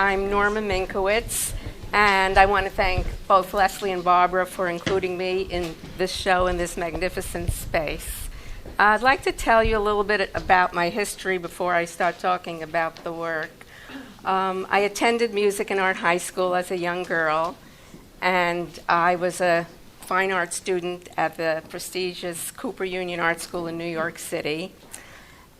I'm Norma Minkowitz, and I want to thank both Leslie and Barbara for including me in this show in this magnificent space. I'd like to tell you a little bit about my history before I start talking about the work. I attended music and art high school as a young girl, and I was a fine art student at the prestigious Cooper Union Art School in New York City.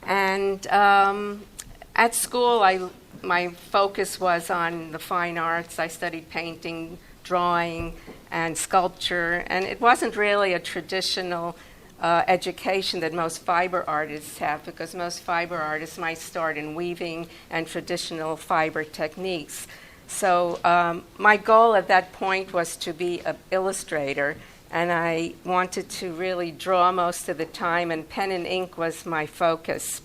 And at school, my focus was on the fine arts. I studied painting, drawing, and sculpture, and it wasn't really a traditional education that most fiber artists have, because most fiber artists might start in weaving and traditional fiber techniques. So my goal at that point was to be an illustrator, and I wanted to really draw most of the time, and pen and ink was my focus.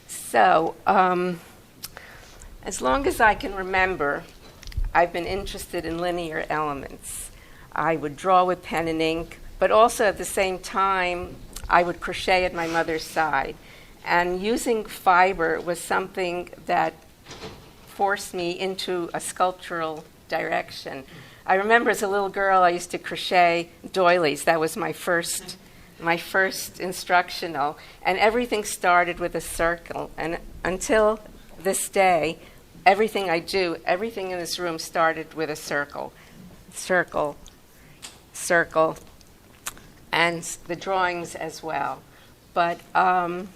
So as long as I can remember, I've been interested in linear elements. I would draw with pen and ink, but also at the same time, I would crochet at my mother's side. And using fiber was something that forced me into a sculptural direction. I remember as a little girl, I used to crochet doilies. That was my first instructional. And everything started with a circle. And until this day, everything I do, everything in this room started with a circle. Circle, circle, and the drawings as well. But I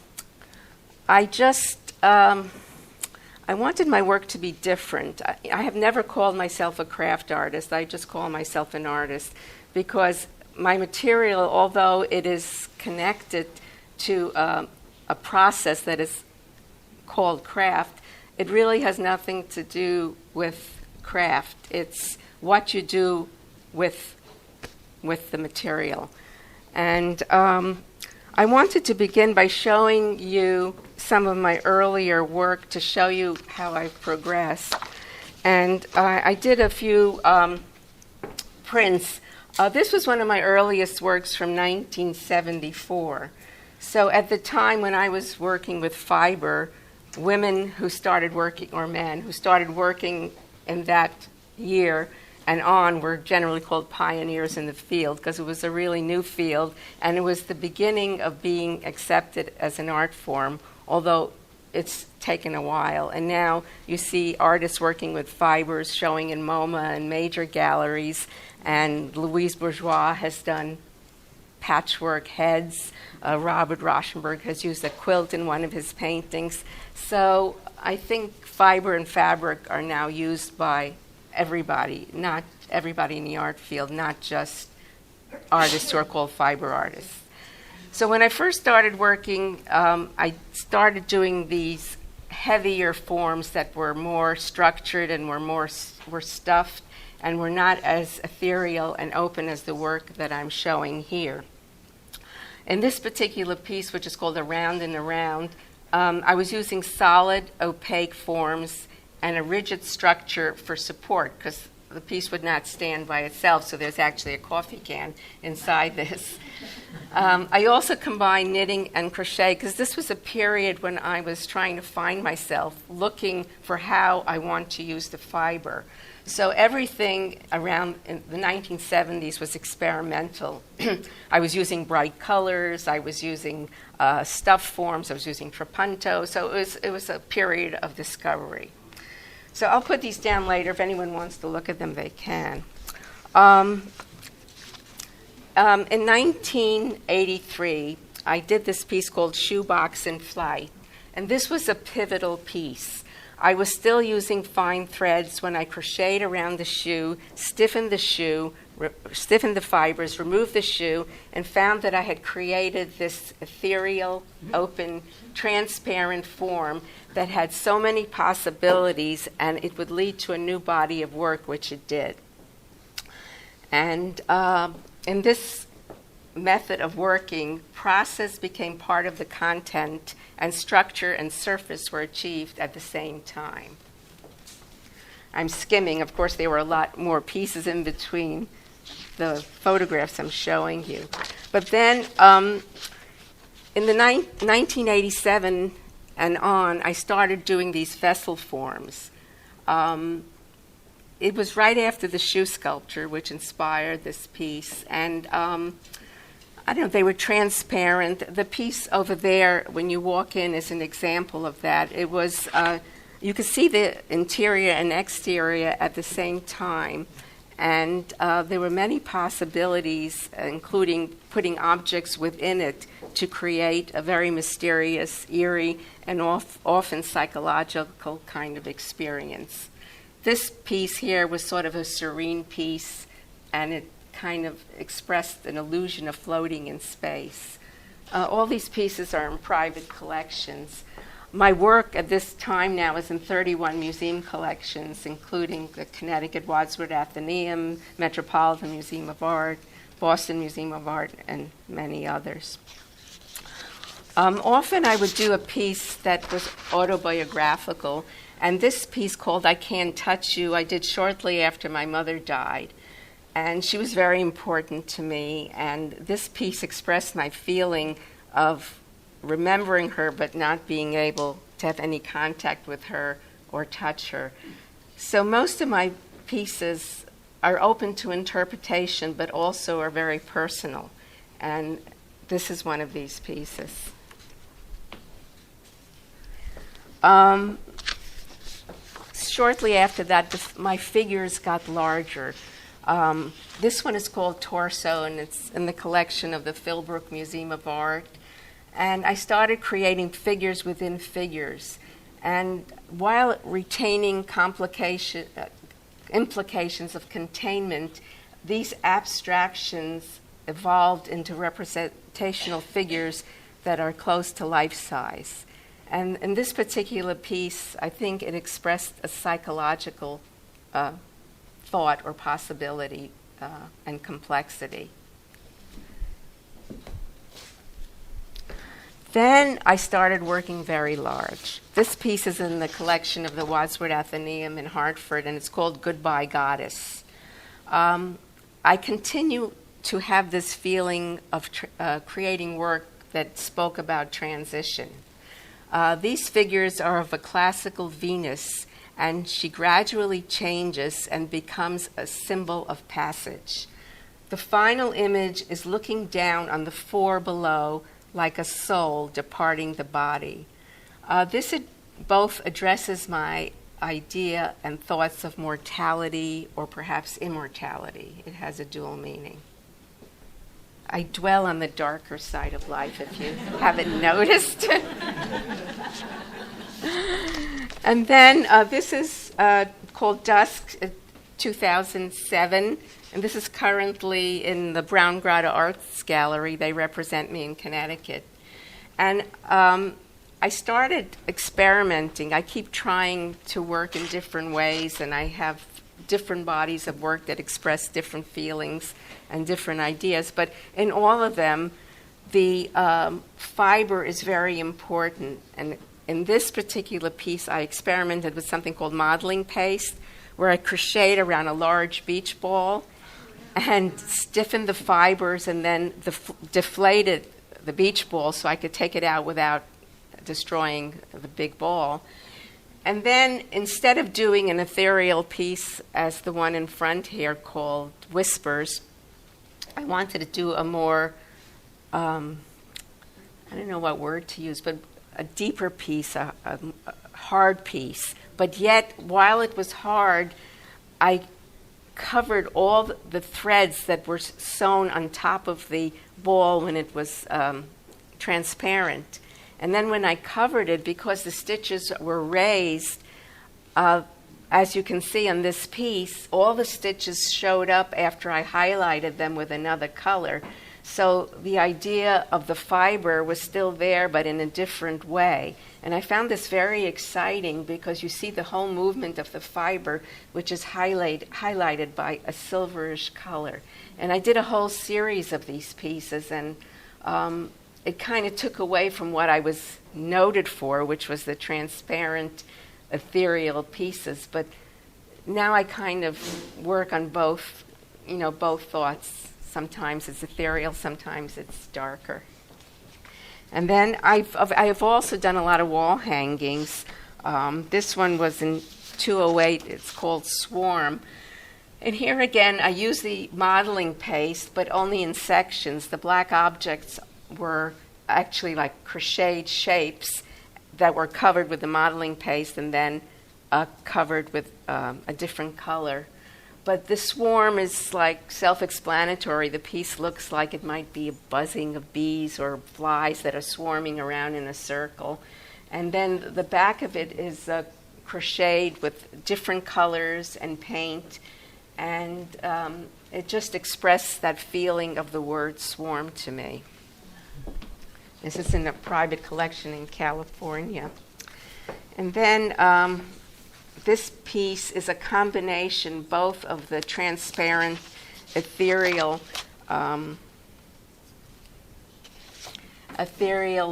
wanted my work to be different. I have never called myself a craft artist. I just call myself an artist, because my material, although it is connected to a process that is called craft, it really has nothing to do with craft. It's what you do with the material. And I wanted to begin by showing you some of my earlier work to show you how I've progressed. And I did a few prints. This was one of my earliest works from 1974. So at the time when I was working with fiber, women who started working, or men who started working in that year and on, were generally called pioneers in the field, because it was a really new field, and it was the beginning of being accepted as an art form, although it's taken a while. And now you see artists working with fibers showing in MoMA and major galleries, and Louise Bourgeois has done patchwork heads. Robert Rauschenberg has used a quilt in one of his paintings. So I think fiber and fabric are now used by everybody, not everybody in the art field, not just artists who are called fiber artists. So when I first started working, I started doing these heavier forms that were more structured and were stuffed and were not as ethereal and open as the work that I'm showing here. In this particular piece, which is called Around and Around, I was using solid, opaque forms and a rigid structure for support, because the piece would not stand by itself, so there's actually a coffee can inside this. I also combined knitting and crochet, because this was a period when I was trying to find myself, looking for how I want to use the fiber. So everything around in the 1970s was experimental. I was using bright colors, I was using stuff forms, I was using trapunto, so it was a period of discovery. So I'll put these down later. If anyone wants to look at them, they can. In 1983, I did this piece called Shoebox in Flight, and this was a pivotal piece. I was still using fine threads when I crocheted around the shoe, stiffened the fibers, removed the shoe, and found that I had created this ethereal, open, transparent form that had so many possibilities, and it would lead to a new body of work, which it did. And in this method of working, process became part of the content, and structure and surface were achieved at the same time. I'm skimming. Of course, there were a lot more pieces in between the photographs I'm showing you. But then in the 1987 and on, I started doing these vessel forms. It was right after the shoe sculpture, which inspired this piece. And I don't know, they were transparent. The piece over there, when you walk in, is an example of that. It was, you could see the interior and exterior at the same time. And there were many possibilities, including putting objects within it to create a very mysterious, eerie, and often psychological kind of experience. This piece here was sort of a serene piece, and it kind of expressed an illusion of floating in space. All these pieces are in private collections. My work at this time now is in 31 museum collections, including the Connecticut Wadsworth Atheneum, Metropolitan Museum of Art, Boston Museum of Art, and many others. Often I would do a piece that was autobiographical, and this piece called I Can't Touch You, I did shortly after my mother died. And she was very important to me, and this piece expressed my feeling of remembering her but not being able to have any contact with her or touch her. So most of my pieces are open to interpretation but also are very personal, and this is one of these pieces. Shortly after that, my figures got larger. This one is called Torso, and it's in the collection of the Philbrook Museum of Art. And I started creating figures within figures. And while retaining implications of containment, these abstractions evolved into representational figures that are close to life size. And in this particular piece, I think it expressed a psychological thought or possibility and complexity. Then I started working very large. This piece is in the collection of the Wadsworth Atheneum in Hartford, and it's called Goodbye Goddess. I continue to have this feeling of creating work that spoke about transition. These figures are of a classical Venus, and she gradually changes and becomes a symbol of passage. The final image is looking down on the four below like a soul departing the body. This both addresses my idea and thoughts of mortality or perhaps immortality. It has a dual meaning. I dwell on the darker side of life, if you haven't noticed. And then this is called Dusk, 2007, and this is currently in the Brown Grotto Arts Gallery. They represent me in Connecticut. And I started experimenting. I keep trying to work in different ways, and I have different bodies of work that express different feelings and different ideas. But in all of them, the fiber is very important. And in this particular piece, I experimented with something called modeling paste, where I crocheted around a large beach ball and stiffened the fibers and then deflated the beach ball so I could take it out without destroying the big ball. And then instead of doing an ethereal piece as the one in front here called Whispers, I wanted to do a more, I don't know what word to use, but a deeper piece, a hard piece. But yet, while it was hard, I covered all the threads that were sewn on top of the ball when it was transparent. And then when I covered it, because the stitches were raised, as you can see on this piece, all the stitches showed up after I highlighted them with another color. So the idea of the fiber was still there, but in a different way. And I found this very exciting because you see the whole movement of the fiber, which is highlighted by a silverish color. And I did a whole series of these pieces, and it kind of took away from what I was noted for, which was the transparent, ethereal pieces. But now I kind of work on both, both thoughts. Sometimes it's ethereal, sometimes it's darker. And then I've also done a lot of wall hangings. This one was in 208. It's called Swarm. And here again, I use the modeling paste, but only in sections. The black objects were actually like crocheted shapes that were covered with the modeling paste and then covered with a different color. But the swarm is like self-explanatory. The piece looks like it might be a buzzing of bees or flies that are swarming around in a circle. And then the back of it is crocheted with different colors and paint. And it just expressed that feeling of the word swarm to me. This is in a private collection in California. And then this piece is a combination both of the transparent, ethereal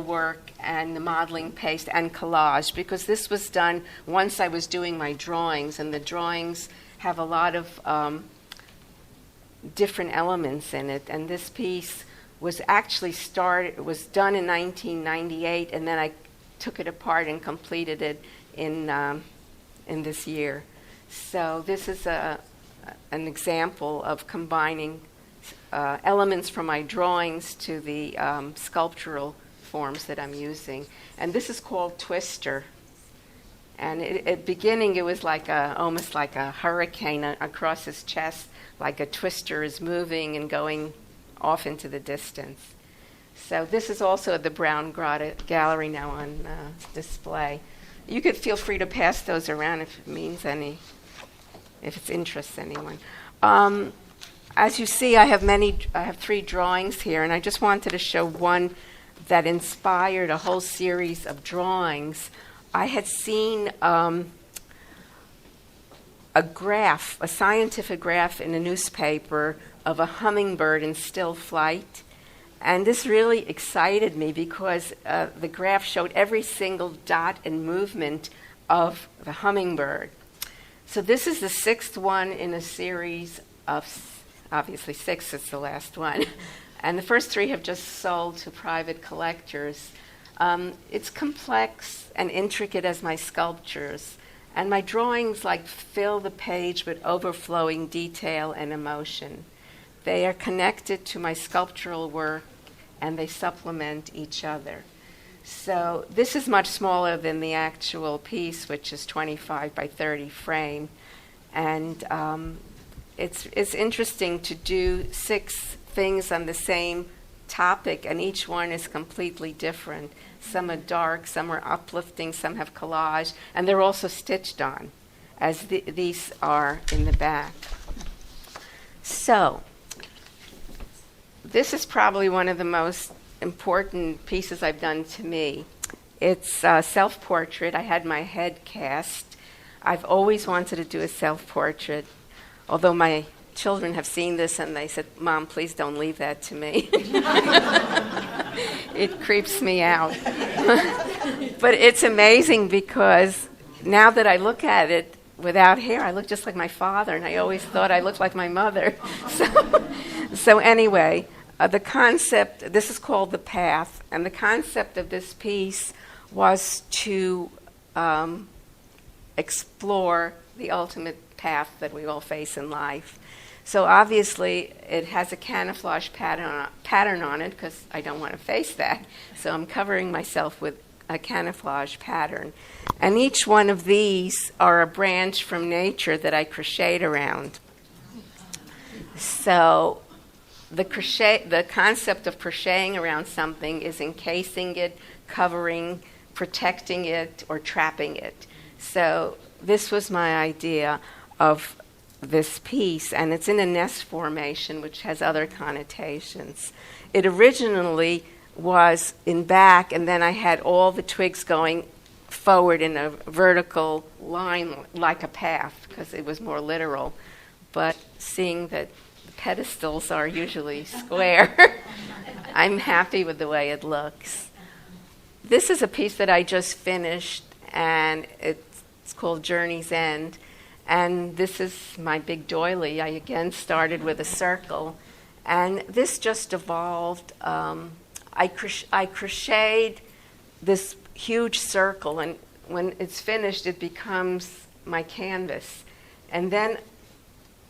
work and the modeling paste and collage, because this was done once I was doing my drawings, and the drawings have a lot of different elements in it. And this piece was actually was done in 1998, and then I took it apart and completed it in this year. So this is an example of combining elements from my drawings to the sculptural forms that I'm using. And this is called Twister. And at beginning, it was like almost like a hurricane across his chest, like a twister is moving and going off into the distance. So this is also at the Brown Gallery now on display. You could feel free to pass those around if it means if it interests anyone. As you see, I have 3 drawings here, and I just wanted to show one that inspired a whole series of drawings. I had seen a scientific graph in a newspaper of a hummingbird in still flight. And this really excited me because the graph showed every single dot and movement of the hummingbird. So this is the 6th one in a series of, obviously 6 is the last one. And the first 3 have just sold to private collectors. It's complex and intricate as my sculptures, and my drawings fill the page with overflowing detail and emotion. They are connected to my sculptural work, and they supplement each other. So this is much smaller than the actual piece, which is 25 by 30 frame, and it's interesting to do 6 things on the same topic, and each one is completely different. Some are dark, some are uplifting, some have collage, and they're also stitched on, as these are in the back. So, this is probably one of the most important pieces I've done to me. It's self-portrait. I had my head cast. I've always wanted to do a self-portrait, although my children have seen this and they said, "Mom, please don't leave that to me." It creeps me out. But it's amazing because now that I look at it without hair, I look just like my father, and I always thought I looked like my mother. So anyway, the concept, this is called The Path, and the concept of this piece was to explore the ultimate path that we all face in life. So obviously, it has a camouflage pattern on it because I don't want to face that. So I'm covering myself with a camouflage pattern. And each one of these are a branch from nature that I crocheted around. So the concept of crocheting around something is encasing it, covering, protecting it, or trapping it. So this was my idea of this piece, and it's in a nest formation, which has other connotations. It originally was in back, and then I had all the twigs going forward in a vertical line like a path, because it was more literal. But seeing that the pedestals are usually square, I'm happy with the way it looks. This is a piece that I just finished, and it's called Journey's End. And this is my big doily. I again started with a circle, and this just evolved. I crocheted this huge circle, and when it's finished, it becomes my canvas. And then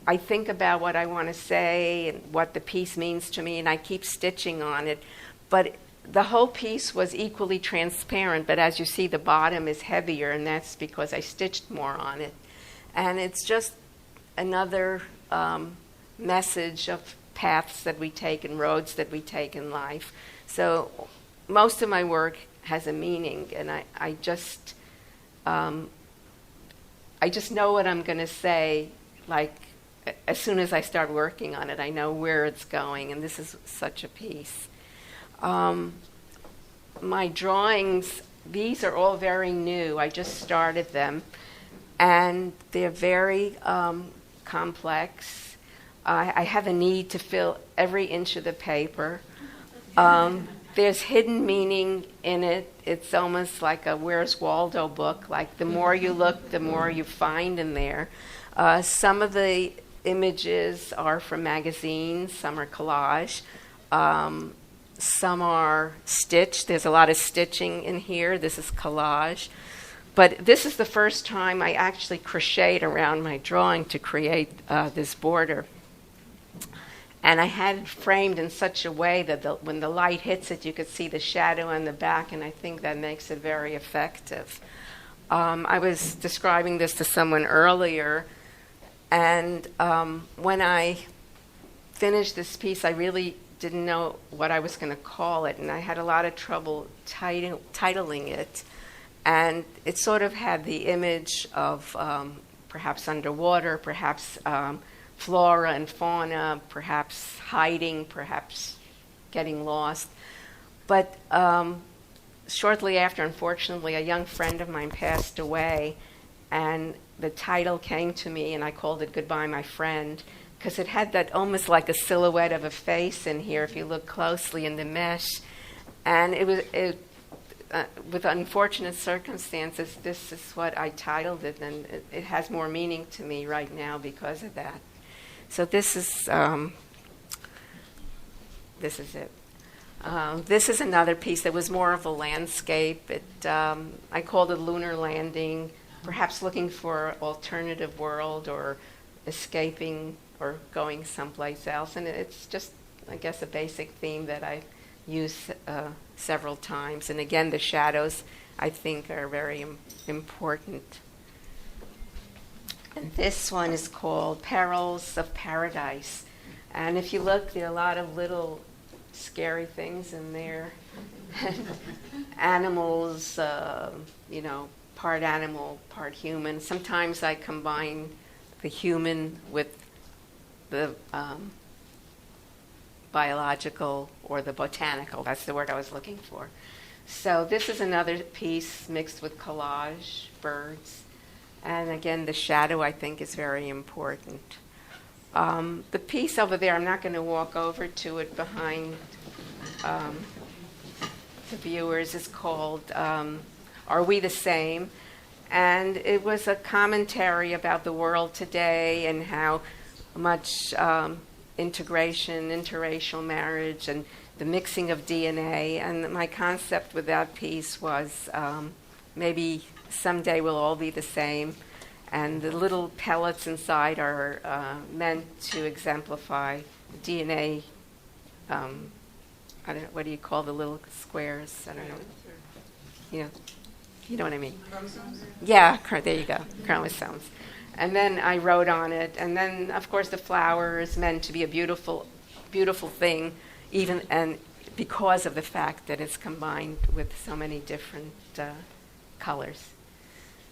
I think about what I want to say and what the piece means to me, and I keep stitching on it. But the whole piece was equally transparent, but as you see, the bottom is heavier, and that's because I stitched more on it. And it's just another message of paths that we take and roads that we take in life. So most of my work has a meaning, and I just know what I'm going to say, like, as soon as I start working on it. I know where it's going, and this is such a piece. My drawings, these are all very new. I just started them, and they're very complex. I have a need to fill every inch of the paper. There's hidden meaning in it. It's almost like a Where's Waldo book. Like, the more you look, the more you find in there. Some of the images are from magazines. Some are collage. Some are stitched. There's a lot of stitching in here. This is collage. But this is the first time I actually crocheted around my drawing to create this border. And I had it framed in such a way that when the light hits it, you could see the shadow on the back, and I think that makes it very effective. I was describing this to someone earlier, and when I finished this piece, I really didn't know what I was going to call it, and I had a lot of trouble titling it. And it sort of had the image of perhaps underwater, perhaps flora and fauna, perhaps hiding, perhaps getting lost. But shortly after, unfortunately, a young friend of mine passed away, and the title came to me, and I called it Goodbye, My Friend, because it had that almost like a silhouette of a face in here if you look closely in the mesh. And with unfortunate circumstances, this is what I titled it, and it has more meaning to me right now because of that. So this is it. This is another piece that was more of a landscape. I called it Lunar Landing, perhaps looking for an alternative world or escaping or going someplace else. And it's just, I guess, a basic theme that I've used several times. And again, the shadows, I think, are very important. And this one is called Perils of Paradise. And if you look, there are a lot of little scary things in there. Animals, part animal, part human. Sometimes I combine the human with the biological or the botanical. That's the word I was looking for. So this is another piece mixed with collage, birds. And again, the shadow, I think, is very important. The piece over there, I'm not going to walk over to it behind the viewers, is called Are We the Same? And it was a commentary about the world today and how much integration, interracial marriage, and the mixing of DNA. And my concept with that piece was maybe someday we'll all be the same. And the little pellets inside are meant to exemplify DNA. I don't know, what do you call the little squares? I don't know. You know what I mean? Chromosomes? Yeah, there you go, chromosomes. And then I wrote on it. And then, of course, the flower is meant to be a beautiful, beautiful thing, even and because of the fact that it's combined with so many different colors.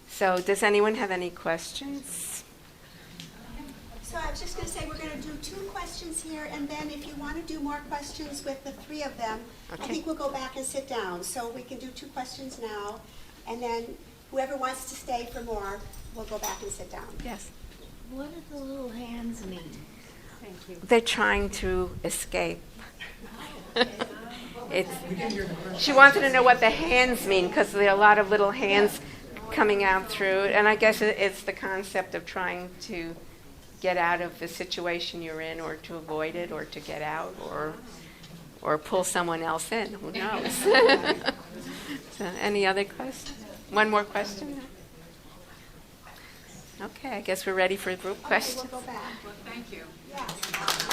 So does anyone have any questions? So I was just going to say we're going to do 2 questions here, and then if you want to do more questions with the 3 of them, okay. I think we'll go back and sit down. So we can do 2 questions now, and then whoever wants to stay for more, we'll go back and sit down. Yes. What do the little hands mean? Thank you. They're trying to escape. She wanted to know what the hands mean, because there are a lot of little hands coming out through it. And I guess it's the concept of trying to get out of the situation you're in, or to avoid it, or to get out, or pull someone else in. Who knows? So, any other questions? One more question? Okay, I guess we're ready for a group Okay, question. we'll go back. Well, thank you. Yes.